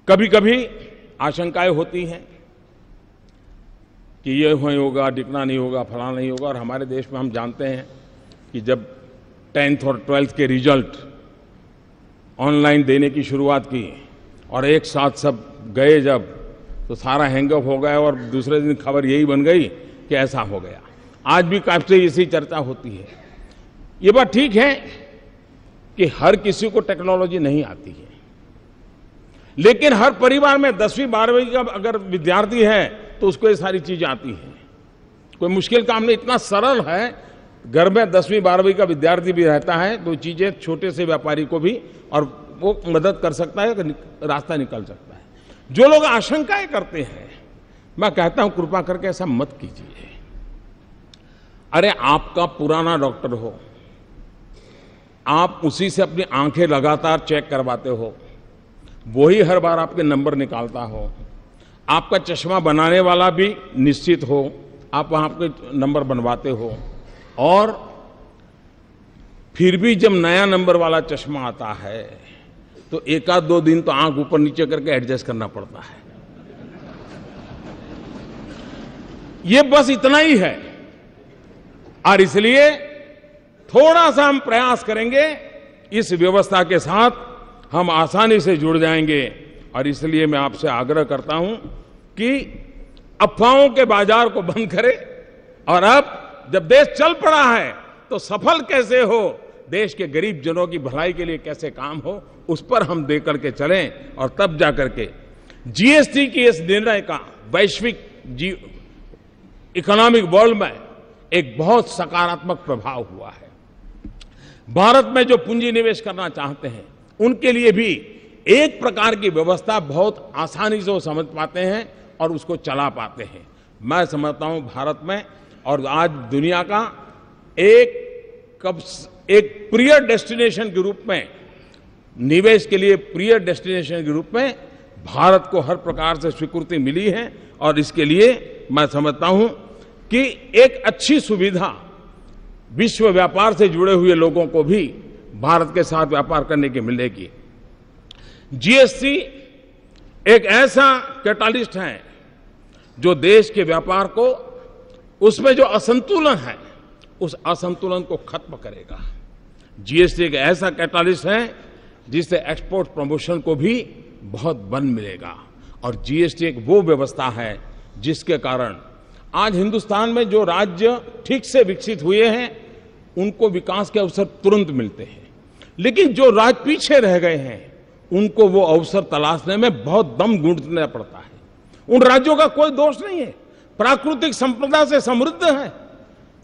कभी कभी आशंकाएं होती हैं कि ये होगा, दिखना नहीं होगा, फलाना नहीं होगा। और हमारे देश में हम जानते हैं कि जब 10th और 12th के रिजल्ट ऑनलाइन देने की शुरुआत की और एक साथ सब गए जब, तो सारा हैंगअप हो गया और दूसरे दिन खबर यही बन गई कि ऐसा हो गया। आज भी काफी इसी चर्चा होती है। ये बात ठीक है कि हर किसी को टेक्नोलॉजी नहीं आती है, लेकिन हर परिवार में 10वीं 12वीं का अगर विद्यार्थी है तो उसको ये सारी चीजें आती हैं। कोई मुश्किल काम नहीं, इतना सरल है। घर में 10वीं 12वीं का विद्यार्थी भी रहता है तो चीजें छोटे से व्यापारी को भी, और वो मदद कर सकता है, रास्ता निकल सकता है। जो लोग आशंकाएं करते हैं, मैं कहता हूं कृपा करके ऐसा मत कीजिए। अरे आपका पुराना डॉक्टर हो, आप उसी से अपनी आंखें लगातार चेक करवाते हो, वही हर बार आपके नंबर निकालता हो, आपका चश्मा बनाने वाला भी निश्चित हो, आप वहां आपके नंबर बनवाते हो, और फिर भी जब नया नंबर वाला चश्मा आता है तो 1-2 दिन तो आंख ऊपर नीचे करके एडजस्ट करना पड़ता है। ये बस इतना ही है। और इसलिए थोड़ा सा हम प्रयास करेंगे, इस व्यवस्था के साथ हम आसानी से जुड़ जाएंगे। और इसलिए मैं आपसे आग्रह करता हूं कि अफवाहों के बाजार को बंद करें, और अब जब देश चल पड़ा है तो सफल कैसे हो, देश के गरीब जनों की भलाई के लिए कैसे काम हो, उस पर हम दे करके चलें। और तब जाकर के जीएसटी की इस निर्णय का वैश्विक इकोनॉमिक वर्ल्ड में एक बहुत सकारात्मक प्रभाव हुआ है। भारत में जो पूंजी निवेश करना चाहते हैं उनके लिए भी एक प्रकार की व्यवस्था बहुत आसानी से वो समझ पाते हैं और उसको चला पाते हैं। मैं समझता हूं भारत में और आज दुनिया का एक प्रिय डेस्टिनेशन के रूप में, निवेश के लिए प्रिय डेस्टिनेशन के रूप में भारत को हर प्रकार से स्वीकृति मिली है। और इसके लिए मैं समझता हूं कि एक अच्छी सुविधा विश्व व्यापार से जुड़े हुए लोगों को भी भारत के साथ व्यापार करने की मिलेगी। जीएसटी एक ऐसा कैटालिस्ट है जो देश के व्यापार को, उसमें जो असंतुलन है उस असंतुलन को खत्म करेगा। जीएसटी एक ऐसा कैटालिस्ट है जिससे एक्सपोर्ट प्रमोशन को भी बहुत बल मिलेगा। और जीएसटी एक वो व्यवस्था है जिसके कारण आज हिंदुस्तान में जो राज्य ठीक से विकसित हुए हैं उनको विकास के अवसर तुरंत मिलते हैं, लेकिन जो राज्य पीछे रह गए हैं उनको वो अवसर तलाशने में बहुत दम गूंथना पड़ता है। उन राज्यों का कोई दोष नहीं है, प्राकृतिक संपदा से समृद्ध है।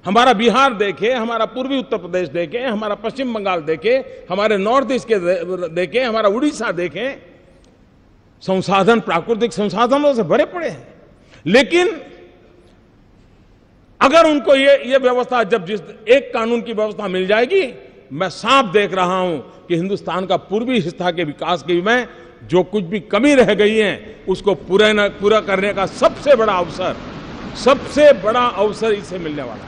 हमारा बिहार देखे, हमारा पूर्वी उत्तर प्रदेश देखे, हमारा पश्चिम बंगाल देखे, हमारे नॉर्थ ईस्ट के देखे, हमारा उड़ीसा देखे, संसाधन प्राकृतिक संसाधनों से भरे पड़े हैं। लेकिन अगर उनको ये व्यवस्था, जब जिस एक कानून की व्यवस्था मिल जाएगी, मैं साफ देख रहा हूं कि हिंदुस्तान का पूर्वी हिस्सा के विकास के में जो कुछ भी कमी रह गई है उसको पूरा करने का सबसे बड़ा अवसर इसे मिलने वाला है।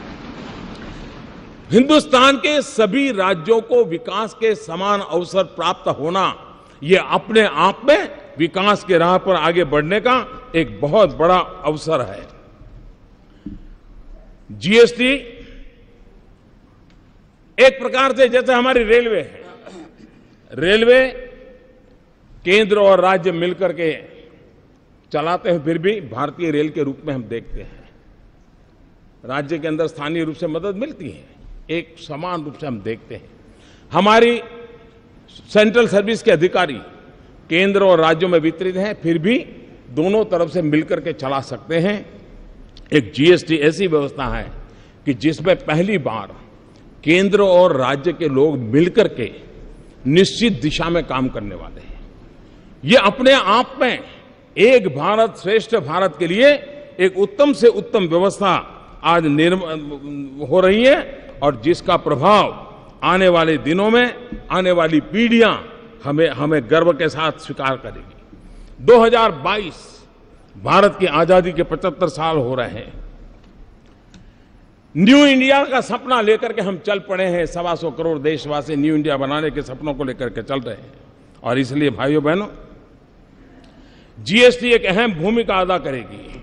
हिंदुस्तान के सभी राज्यों को विकास के समान अवसर प्राप्त होना, यह अपने आप में विकास के राह पर आगे बढ़ने का एक बहुत बड़ा अवसर है। जीएसटी एक प्रकार से जैसे हमारी रेलवे है, रेलवे केंद्र और राज्य मिलकर के चलाते हैं, फिर भी भारतीय रेल के रूप में हम देखते हैं। राज्य के अंदर स्थानीय रूप से मदद मिलती है, एक समान रूप से हम देखते हैं। हमारी सेंट्रल सर्विस के अधिकारी केंद्र और राज्यों में वितरित हैं, फिर भी दोनों तरफ से मिलकर के चला सकते हैं। एक जीएसटी ऐसी व्यवस्था है कि जिसमें पहली बार केंद्र और राज्य के लोग मिलकर के निश्चित दिशा में काम करने वाले हैं। ये अपने आप में एक भारत श्रेष्ठ भारत के लिए एक उत्तम से उत्तम व्यवस्था आज हो रही है और जिसका प्रभाव आने वाले दिनों में आने वाली पीढ़ियां हमें गर्व के साथ स्वीकार करेगी। 2022 भारत की आजादी के 75 साल हो रहे हैं। न्यू इंडिया का सपना लेकर के हम चल पड़े हैं। 125 करोड़ देशवासी न्यू इंडिया बनाने के सपनों को लेकर के चल रहे हैं और इसलिए भाइयों बहनों, जीएसटी एक अहम भूमिका अदा करेगी।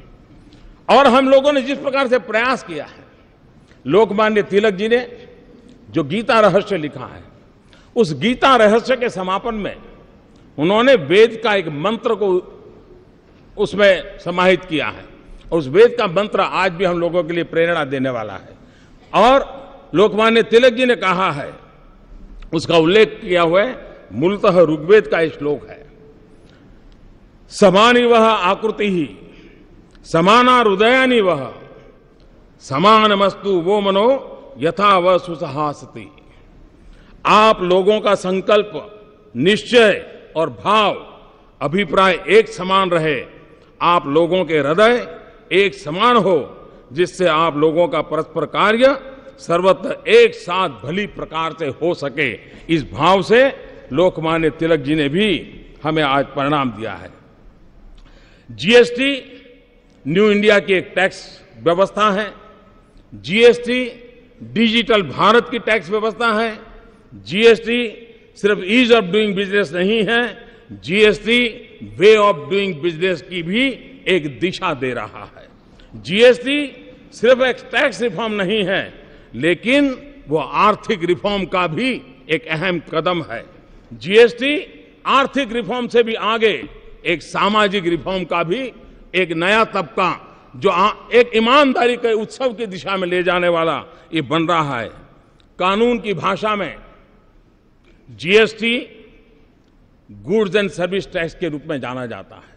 और हम लोगों ने जिस प्रकार से प्रयास किया है, लोकमान्य तिलक जी ने जो गीता रहस्य लिखा है, उस गीता रहस्य के समापन में उन्होंने वेद का एक मंत्र को उसमें समाहित किया है और उस वेद का मंत्र आज भी हम लोगों के लिए प्रेरणा देने वाला है। और लोकमान्य तिलक जी ने कहा है, उसका उल्लेख किया हुआ है, मूलतः ऋग्वेद का एक श्लोक है, समानी वह आकृति ही समाना हृदयानी वह समानमस्तु वो मनो यथा वह सुसहासति। आप लोगों का संकल्प, निश्चय और भाव, अभिप्राय एक समान रहे, आप लोगों के हृदय एक समान हो, जिससे आप लोगों का परस्पर कार्य सर्वत्र एक साथ भली प्रकार से हो सके। इस भाव से लोकमान्य तिलक जी ने भी हमें आज परिणाम दिया है। जीएसटी न्यू इंडिया की एक टैक्स व्यवस्था है। जीएसटी डिजिटल भारत की टैक्स व्यवस्था है। जीएसटी सिर्फ ईज ऑफ डूइंग बिजनेस नहीं है, GST way of doing business की भी एक दिशा दे रहा है। जीएसटी सिर्फ एक टैक्स रिफॉर्म नहीं है, लेकिन वो आर्थिक रिफॉर्म का भी एक अहम कदम है। जीएसटी आर्थिक रिफॉर्म से भी आगे एक सामाजिक रिफॉर्म का भी एक नया तबका, जो एक ईमानदारी के उत्सव की दिशा में ले जाने वाला ये बन रहा है। कानून की भाषा में GST goods and service tax के रूप में जाना जाता है,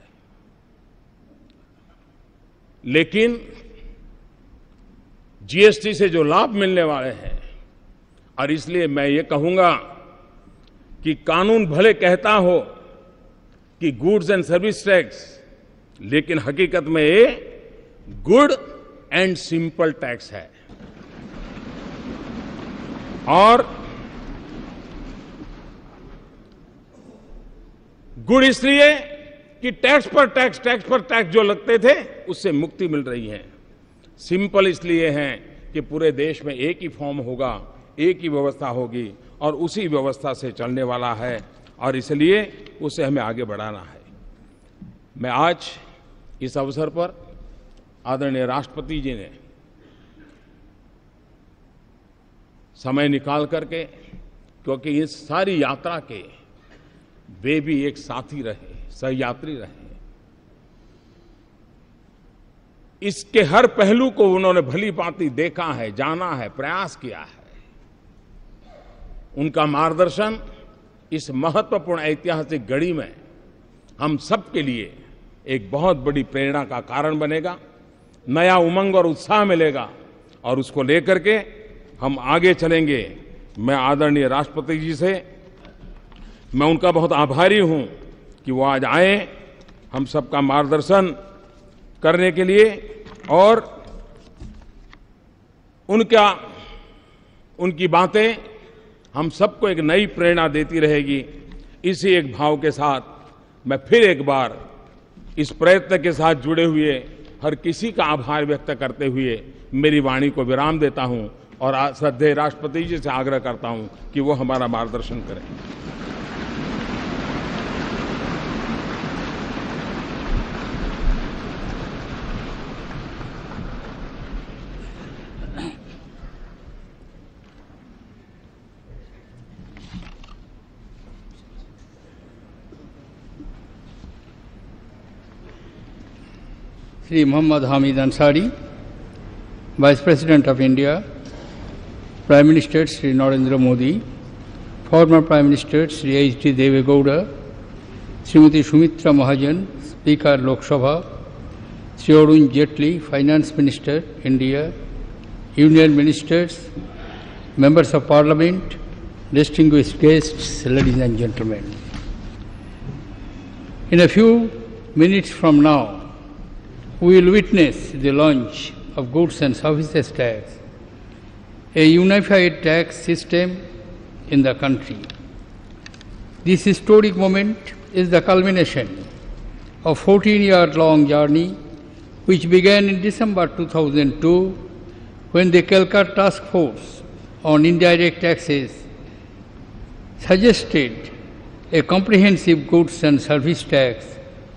लेकिन जीएसटी से जो लाभ मिलने वाले हैं, और इसलिए मैं ये कहूंगा कि कानून भले कहता हो कि गुड्स एंड सर्विस टैक्स, लेकिन हकीकत में ये गुड एंड सिंपल टैक्स है। और गुड इसलिए कि टैक्स पर टैक्स जो लगते थे उससे मुक्ति मिल रही है। सिंपल इसलिए है कि पूरे देश में एक ही फॉर्म होगा, एक ही व्यवस्था होगी और उसी व्यवस्था से चलने वाला है, और इसलिए उसे हमें आगे बढ़ाना है। मैं आज इस अवसर पर आदरणीय राष्ट्रपति जी ने समय निकाल करके, क्योंकि इस सारी यात्रा के वे भी एक साथी रहे, सहयात्री रहे, इसके हर पहलू को उन्होंने भली भांति देखा है, जाना है, प्रयास किया है। उनका मार्गदर्शन इस महत्वपूर्ण ऐतिहासिक घड़ी में हम सब के लिए एक बहुत बड़ी प्रेरणा का कारण बनेगा, नया उमंग और उत्साह मिलेगा और उसको लेकर के हम आगे चलेंगे। मैं आदरणीय राष्ट्रपति जी से मैं उनका बहुत आभारी हूं कि वो आज आए हम सबका मार्गदर्शन करने के लिए, और उनकी बातें हम सबको एक नई प्रेरणा देती रहेगी। इसी एक भाव के साथ मैं फिर एक बार इस प्रयत्न के साथ जुड़े हुए हर किसी का आभार व्यक्त करते हुए मेरी वाणी को विराम देता हूं और श्रद्धेय राष्ट्रपति जी से आग्रह करता हूं कि वो हमारा मार्गदर्शन करें। Shri Muhammad Hamid Ansari, Vice President of India, Prime Minister Shri Narendra Modi, former Prime Minister Shri H.D. Deve Gowda, Srimati Sumitra Mahajan, Speaker Lok Sabha, Shri Arun Jaitley, Finance Minister, India, Union Ministers, Members of Parliament, distinguished guests, ladies and gentlemen. In a few minutes from now, we will witness the launch of Goods and Services Tax, a unified tax system in the country. This historic moment is the culmination of a 14-year-long journey which began in December 2002 when the Calcutta Task Force on Indirect Taxes suggested a comprehensive goods and service tax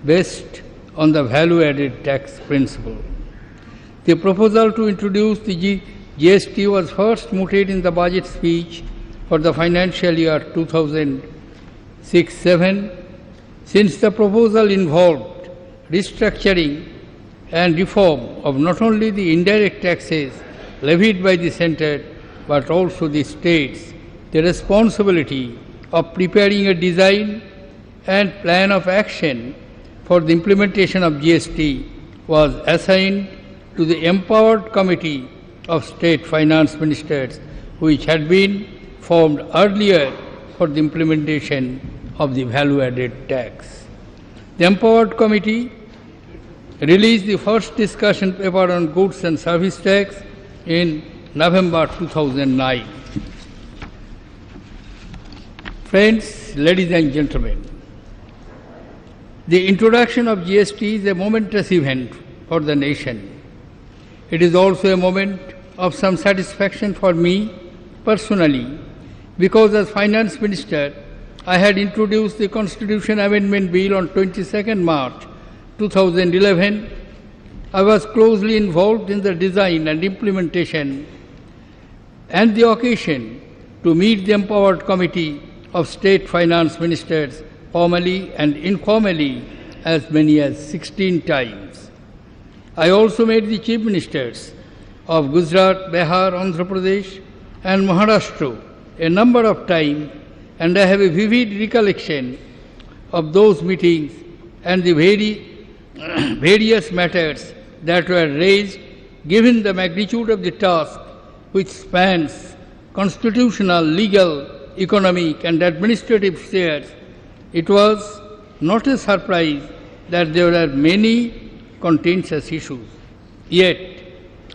based on the value-added tax principle. The proposal to introduce the GST was first mooted in the budget speech for the financial year 2006-07. Since the proposal involved restructuring and reform of not only the indirect taxes levied by the centre but also the states, the responsibility of preparing a design and plan of action for the implementation of GST was assigned to the Empowered Committee of State Finance Ministers, which had been formed earlier for the implementation of the value-added tax. The Empowered Committee released the first discussion paper on goods and service tax in November 2009. Friends, ladies and gentlemen, the introduction of GST is a momentous event for the nation. It is also a moment of some satisfaction for me personally, because as Finance Minister, I had introduced the Constitution Amendment Bill on 22nd March 2011. I was closely involved in the design and implementation and the occasion to meet the Empowered Committee of State Finance Ministers formally and informally as many as 16 times. I also met the Chief Ministers of Gujarat, Bihar, Andhra Pradesh and Maharashtra a number of times, and I have a vivid recollection of those meetings and the various matters that were raised given the magnitude of the task which spans constitutional, legal, economic and administrative spheres. It was not a surprise that there were many contentious issues. Yet,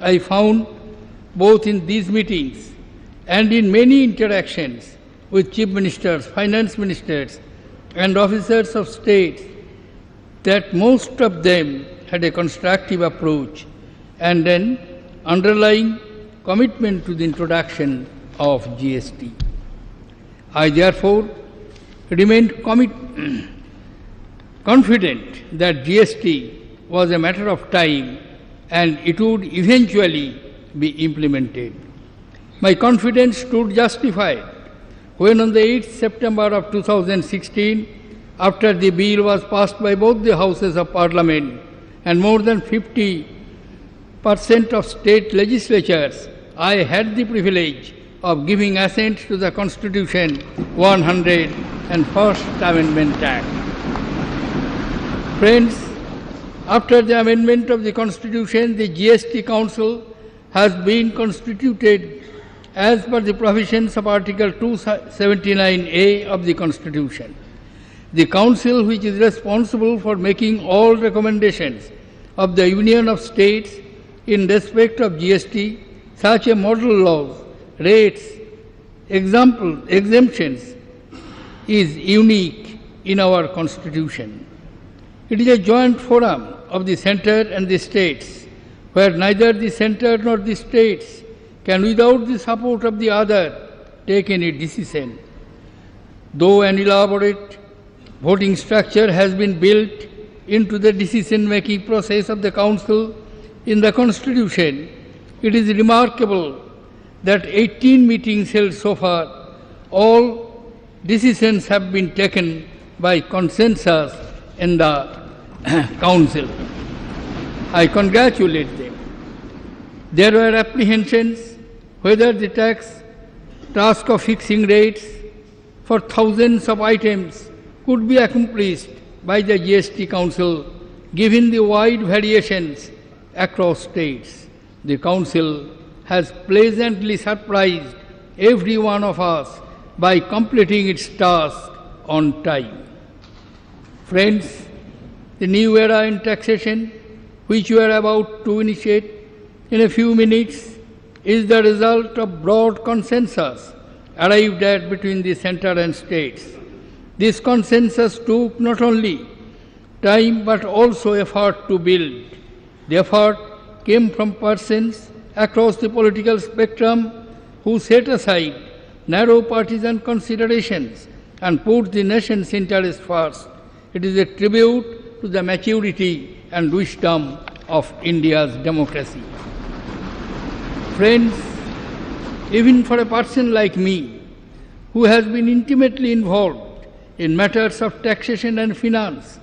I found both in these meetings and in many interactions with chief ministers, finance ministers and officers of state that most of them had a constructive approach and an underlying commitment to the introduction of GST. I therefore remained confident that GST was a matter of time and it would eventually be implemented. My confidence stood justified when on the 8th September of 2016, after the bill was passed by both the Houses of Parliament and more than 50% of state legislatures, I had the privilege of giving assent to the Constitution 101st Amendment Act. Friends, after the amendment of the Constitution, the GST Council has been constituted as per the provisions of Article 279A of the Constitution. The Council, which is responsible for making all recommendations of the Union of States in respect of GST, such a model laws, rates, exemptions, is unique in our Constitution. It is a joint forum of the centre and the states, where neither the centre nor the states can, without the support of the other, take any decision. Though an elaborate voting structure has been built into the decision-making process of the Council in the Constitution, it is remarkable that 18 meetings held so far, all decisions have been taken by consensus in the Council. I congratulate them. There were apprehensions whether the task of fixing rates for thousands of items could be accomplished by the GST Council given the wide variations across states. The Council has pleasantly surprised every one of us by completing its task on time. Friends, the new era in taxation, which we are about to initiate, in a few minutes is the result of broad consensus arrived at between the center and states. This consensus took not only time but also effort to build. The effort came from persons across the political spectrum who set aside narrow partisan considerations and put the nation's interest first. It is a tribute to the maturity and wisdom of India's democracy. Friends, even for a person like me, who has been intimately involved in matters of taxation and finance,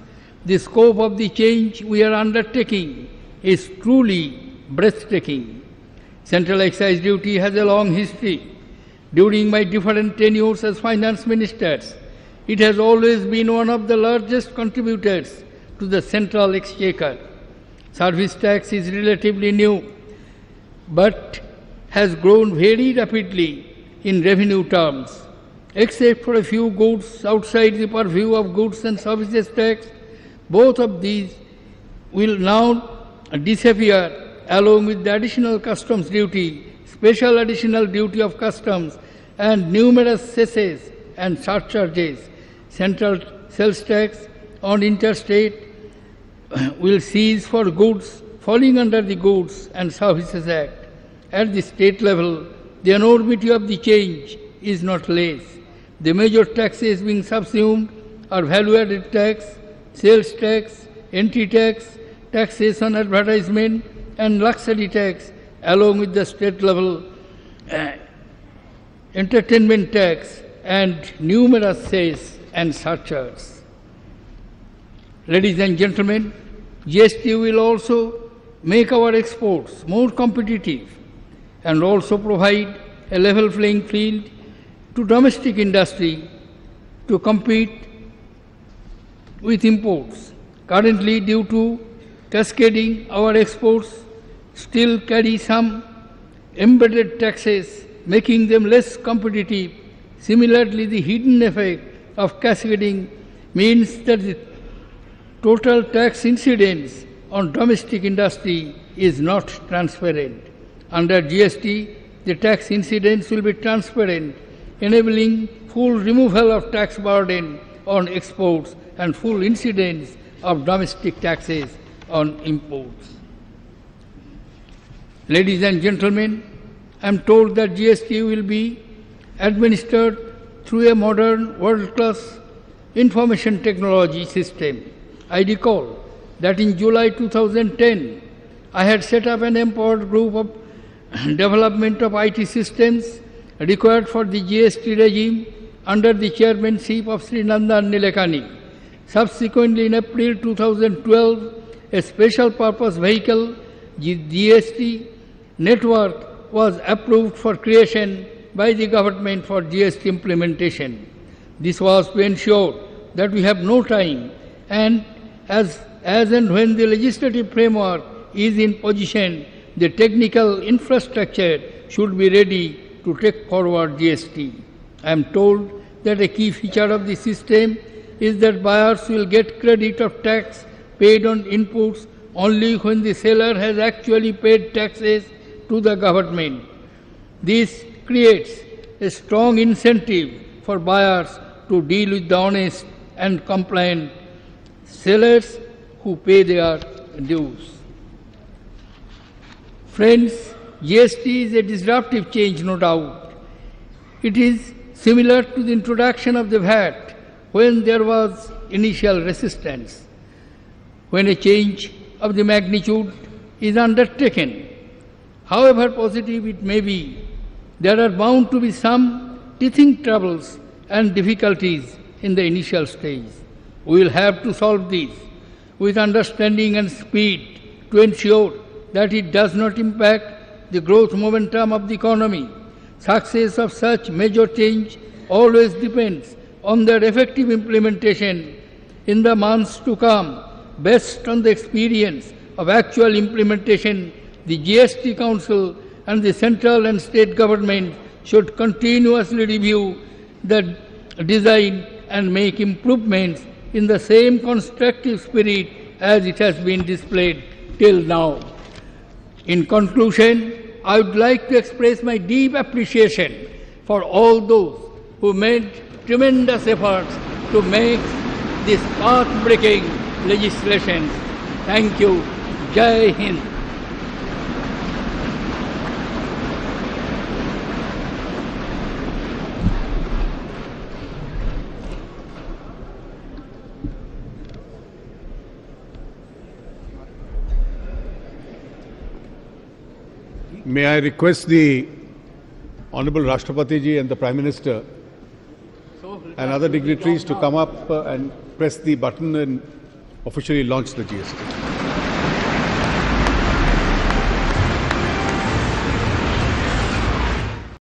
the scope of the change we are undertaking is truly breathtaking. Central excise duty has a long history. During my different tenures as finance ministers, it has always been one of the largest contributors to the central exchequer. Service tax is relatively new, but has grown very rapidly in revenue terms. Except for a few goods outside the purview of goods and services tax, both of these will now disappear along with the additional customs duty, special additional duty of customs, and numerous cesses and surcharges. Central sales tax on interstate will cease for goods falling under the Goods and Services Act. At the state level, the enormity of the change is not less. The major taxes being subsumed are value-added tax, sales tax, entry tax, taxes on advertisement, and luxury tax, along with the state-level entertainment tax and numerous cess and surcharges. Ladies and gentlemen, GST will also make our exports more competitive and also provide a level playing field to domestic industry to compete with imports. Currently, due to cascading, our exports still carry some embedded taxes, making them less competitive. Similarly, the hidden effect of cascading means that the total tax incidence on domestic industry is not transparent. Under GST, the tax incidence will be transparent, enabling full removal of tax burden on exports and full incidence of domestic taxes on imports. Ladies and gentlemen, I am told that GST will be administered through a modern world-class information technology system. I recall that in July 2010, I had set up an empowered group of development of IT systems required for the GST regime under the chairmanship of Sri Nandan Nilekani. Subsequently, in April 2012, a special purpose vehicle, GST network, was approved for creation by the government for GST implementation. This was to ensure that we have no time, and as and when the legislative framework is in position, the technical infrastructure should be ready to take forward GST. I am told that a key feature of the system is that buyers will get credit of tax paid on inputs only when the seller has actually paid taxes to the government. This creates a strong incentive for buyers to deal with the honest and compliant sellers who pay their dues. Friends, GST is a disruptive change, no doubt. It is similar to the introduction of the VAT when there was initial resistance. When a change of the magnitude is undertaken, however positive it may be, there are bound to be some teething troubles and difficulties in the initial stage. We will have to solve these with understanding and speed to ensure that it does not impact the growth momentum of the economy. Success of such major change always depends on their effective implementation in the months to come. Based on the experience of actual implementation, the GST Council and the central and state government should continuously review the design and make improvements in the same constructive spirit as it has been displayed till now. In conclusion, I would like to express my deep appreciation for all those who made tremendous efforts to make this path-breaking legislation. Thank you. Jai Hind. May I request the Honorable Rashtrapati Ji and the Prime Minister and other dignitaries to come up and press the button and officially launch the GST.